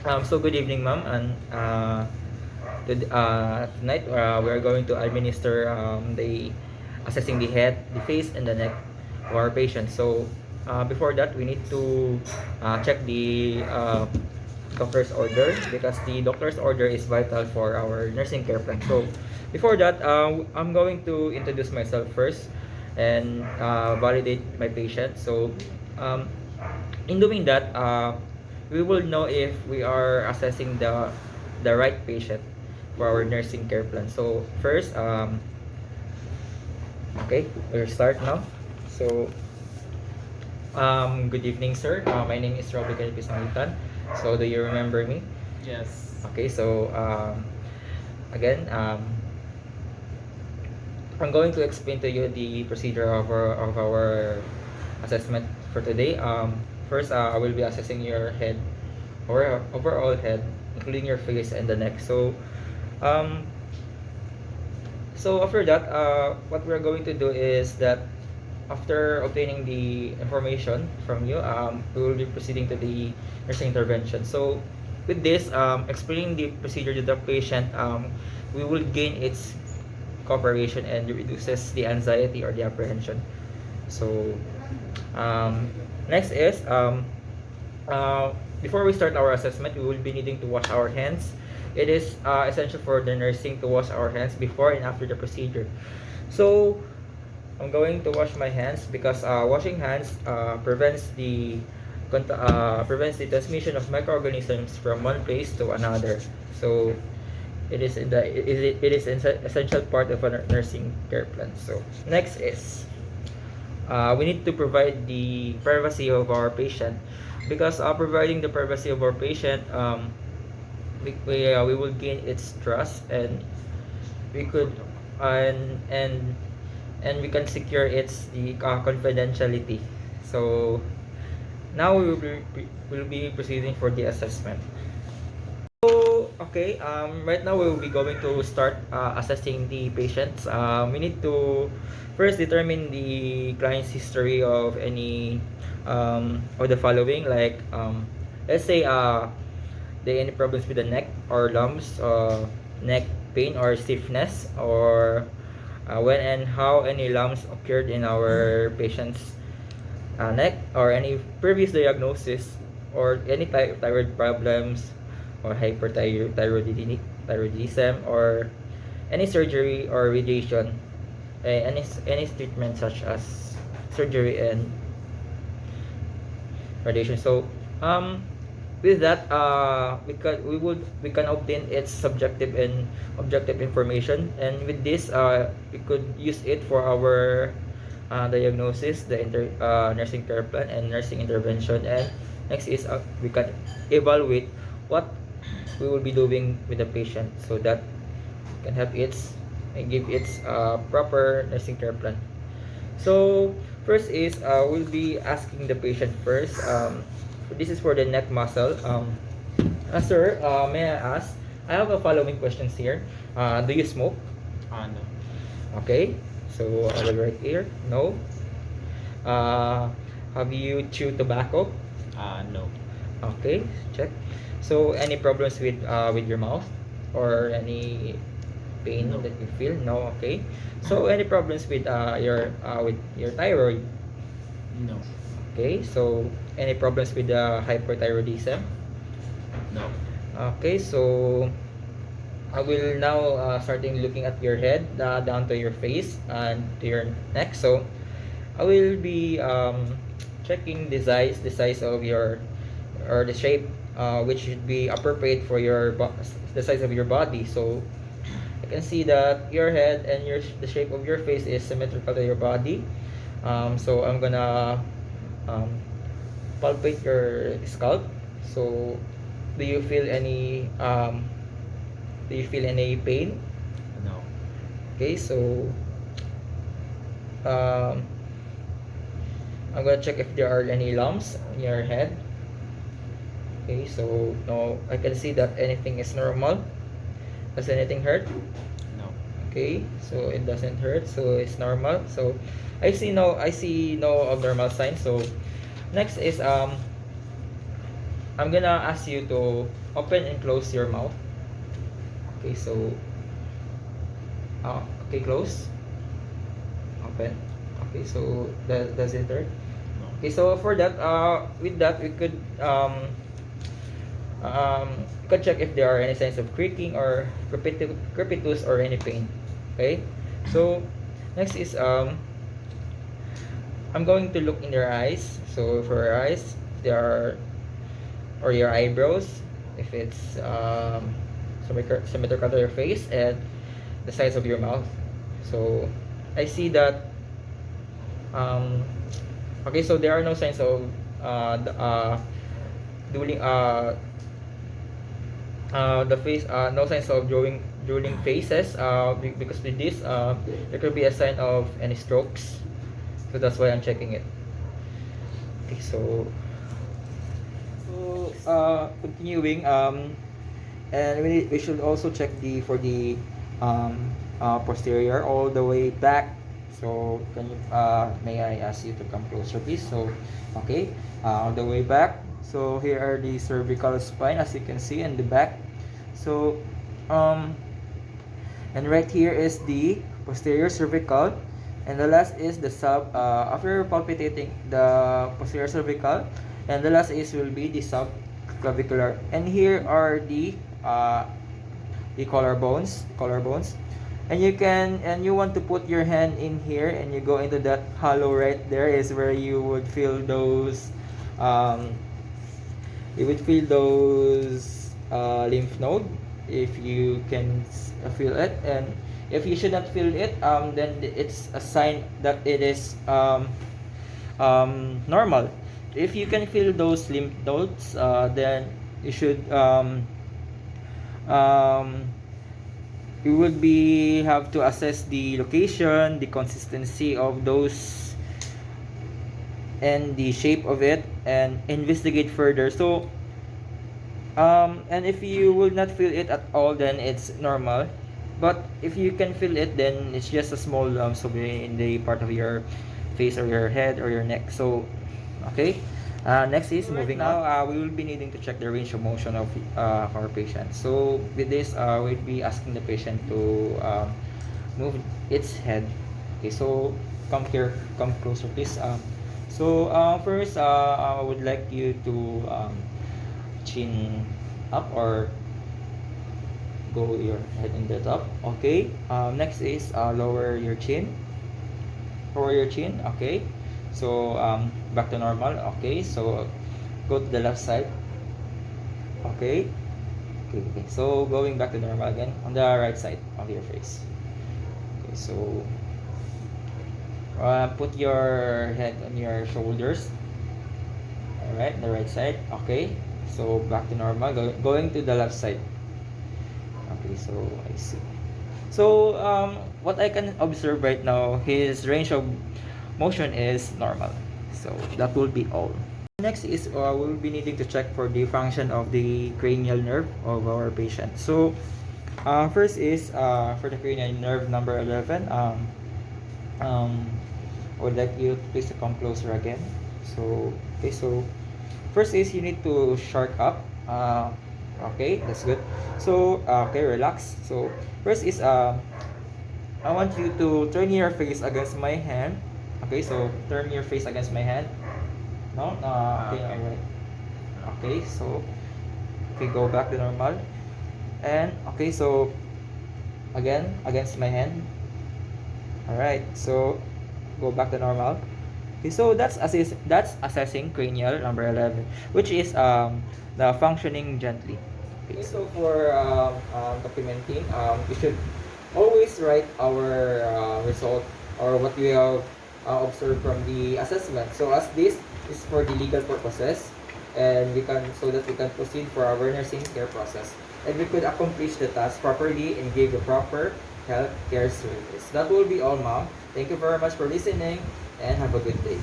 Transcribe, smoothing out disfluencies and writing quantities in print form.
So good evening, ma'am, and tonight we are going to administer the assessing the head, the face, and the neck of our patient. So before that, we need to check the doctor's order because the doctor's order is vital for our nursing care plan. So before that, I'm going to introduce myself first and validate my patient. So um, in doing that, we will know if we are assessing the right patient for our nursing care plan. So first, okay, we'll start now. So good evening, sir. My name is Robby Calipisangitan. So do you remember me? Yes. Okay, so again, I'm going to explain to you the procedure of our assessment for today. First, I will be assessing your head or overall head, including your face and the neck. Um, so after that, what we're going to do is that after obtaining the information from you, we will be proceeding to the nursing intervention. So with this, explaining the procedure to the patient, we will gain its cooperation and reduces the anxiety or the apprehension. So next is before we start our assessment, we will be needing to wash our hands. It is essential for the nursing to wash our hands before and after the procedure. So I'm going to wash my hands because washing hands prevents the transmission of microorganisms from one place to another. So it is an essential part of a nursing care plan. So next is we need to provide the privacy of our patient because providing the privacy of our patient, we will gain its trust and we could and we can secure its the confidentiality. So now we will be proceeding for the assessment. So, okay, right now we will be going to start assessing the patients. We need to first determine the client's history of any of the following, like let's say they any problems with the neck or lumps, neck pain or stiffness, or when and how any lumps occurred in our patient's neck, or any previous diagnosis, or any thyroid problems, or hyperthyroidism, or any surgery or radiation, any treatment such as surgery and radiation. So with that, we can obtain its subjective and objective information, and with this we could use it for our diagnosis, the nursing care plan and nursing intervention. And next is we can evaluate what we will be doing with the patient so that can help its and give its proper nursing care plan. So first is we'll be asking the patient first. This is for the neck muscle. Sir, may I ask? I have a following questions here. Do you smoke? No. Okay. So I will write here. No. Uh, have you chewed tobacco? No. Okay. Check. So any problems with your mouth or any pain No. that you feel? No. Okay. So any problems with your thyroid? No. Okay. So any problems with hyperthyroidism? No. Okay. So I will now starting looking at your head down to your face and to your neck. So I will be checking the size of your or the shape which should be appropriate for the size of your body. So I can see that your head and the shape of your face is symmetrical to your body. So I'm gonna um, palpate your scalp. So do you feel any pain? No. Okay, so um, I'm gonna check if there are any lumps in your head. Okay, so no, I can see that anything is normal. Does anything hurt? No. Okay, so it doesn't hurt, so it's normal. So I see no abnormal signs. So next is I'm gonna ask you to open and close your mouth. Okay, so okay, close, open. Okay, so does it hurt? No. Okay, so for that, with that, we could you can check if there are any signs of creaking or crepitus or any pain. Okay, so next is I'm going to look in your eyes. So for your eyes, there are or your eyebrows, if it's symmetrical to your face, and the size of your mouth. So I see that um, okay, so there are no signs of dueling the face no signs of drooling faces because with this there could be a sign of any strokes, so that's why I'm checking it. Okay, so continuing and we should also check the for the posterior all the way back. So can you may I ask you to come closer, please? So okay, all the way back. So here are the cervical spine, as you can see, in the back. So and right here is the posterior cervical, and the last is the after palpitating the posterior cervical, and the last is will be the subclavicular, and here are the collarbones, and you want to put your hand in here, and you go into that hollow right there is where you would feel those um, lymph node, if you can feel it. And if you should not feel it, then it's a sign that it is normal. If you can feel those lymph nodes, then you should um, you would be have to assess the location, the consistency of those, and the shape of it, and investigate further. So and if you will not feel it at all, then it's normal. But if you can feel it, then it's just a small lumps of in the part of your face or your head or your neck. So okay, next is moving now we will be needing to check the range of motion of our patient. So with this we'll be asking the patient to move its head. Okay, so come closer, please. So first I would like you to chin up or go your head in the top. Okay, next is lower your chin. Okay, so back to normal. Okay, so go to the left side. Okay. Okay, so going back to normal again on the right side of your face. Okay, so put your head on your shoulders. All right, the right side. Okay, so back to normal. Going to the left side. Okay, so I see. So what I can observe right now, his range of motion is normal. So that will be all. Next is we'll be needing to check for the function of the cranial nerve of our patient. So first is for the cranial nerve number 11. I would like you to please to come closer again. So okay, so first is you need to shark up. Okay, that's good. So okay, relax. So first is I want you to turn your face against my hand. Okay, so turn your face against my hand. No, okay, Okay. alright. Okay, so okay, go back to normal. And okay, so again against my hand. Alright, so go back to normal. Okay, so that's assessing cranial number 11, which is the functioning gently. Okay, so for documenting, we should always write our result or what we have observed from the assessment. So as this is for the legal purposes, and we can so that we can proceed for our nursing care process, and we could accomplish the task properly and give the proper health care service. That will be all, ma'am. Thank you very much for listening, and have a good day.